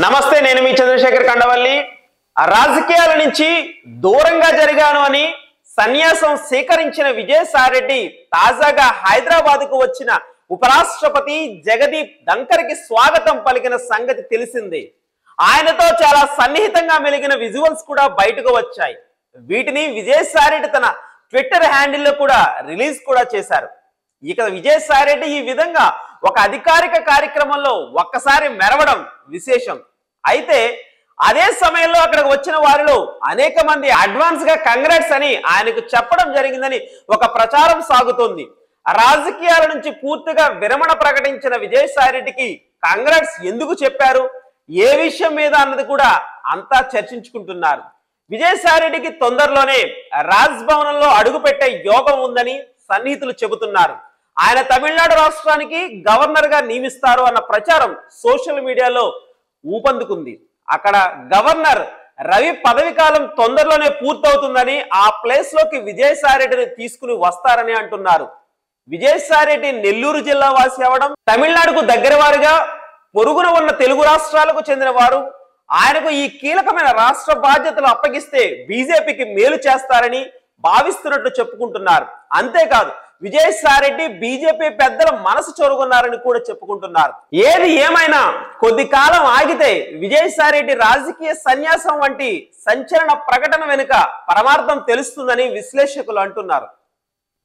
నమస్తే, నేను మీ చంద్రశేఖర్ కండవల్లి. రాజకీయాల నుంచి దూరంగా జరిగాను అని సన్యాసం స్వీకరించిన విజయసాయిరెడ్డి తాజాగా హైదరాబాద్ కు వచ్చిన ఉపరాష్ట్రపతి జగదీప్ ధంకర్కి స్వాగతం పలికిన సంగతి తెలిసిందే. ఆయనతో చాలా సన్నిహితంగా మెలిగిన విజువల్స్ కూడా బయటకు వచ్చాయి. వీటిని విజయసాయిరెడ్డి తన ట్విట్టర్ హ్యాండిల్లో కూడా రిలీజ్ కూడా చేశారు. ఇక విజయసాయిరెడ్డి ఈ విధంగా ఒక అధికారిక కార్యక్రమంలో ఒక్కసారి మెరవడం విశేషం. అయితే అదే సమయంలో అక్కడికి వచ్చిన వారిలో అనేక మంది అడ్వాన్స్ గా కంగ్రాట్స్ అని ఆయనకు చెప్పడం జరిగిందని ఒక ప్రచారం సాగుతోంది. రాజకీయాల నుంచి పూర్తిగా విరమణ ప్రకటించిన విజయసాయిరెడ్డికి కంగ్రాట్స్ ఎందుకు చెప్పారు, ఏ విషయం మీద అన్నది కూడా అంతా చర్చించుకుంటున్నారు. విజయసాయిరెడ్డికి తొందరలోనే రాజ్ భవనంలో అడుగుపెట్టే యోగం ఉందని సన్నిహితులు చెబుతున్నారు. ఆయన తమిళనాడు రాష్ట్రానికి గవర్నర్ గా నియమిస్తారు అన్న ప్రచారం సోషల్ మీడియాలో ఊపందుకుంది. అక్కడ గవర్నర్ రవి పదవి కాలం తొందరలోనే పూర్తవుతుందని, ఆ ప్లేస్ లోకి విజయసాయిరెడ్డిని తీసుకుని వస్తారని అంటున్నారు. విజయసాయిరెడ్డి నెల్లూరు జిల్లా వాసి అవడం, తమిళనాడుకు దగ్గర వారుగా పొరుగున ఉన్న తెలుగు రాష్ట్రాలకు చెందిన వారు, ఆయనకు ఈ కీలకమైన రాష్ట్ర బాధ్యతలు అప్పగిస్తే బీజేపీకి మేలు చేస్తారని భావిస్తున్నట్లు చెప్పుకుంటున్నారు. అంతేకాదు విజయసాయిరెడ్డి బీజేపీ పెద్దల మనసు చొరుగున్నారని కూడా చెప్పుకుంటున్నారు. ఏది ఏమైనా కొద్ది కాలం ఆగితే విజయసాయిరెడ్డి రాజకీయ సన్యాసం వంటి సంచలన ప్రకటన వెనుక పరమార్థం తెలుస్తుందని విశ్లేషకులు అంటున్నారు.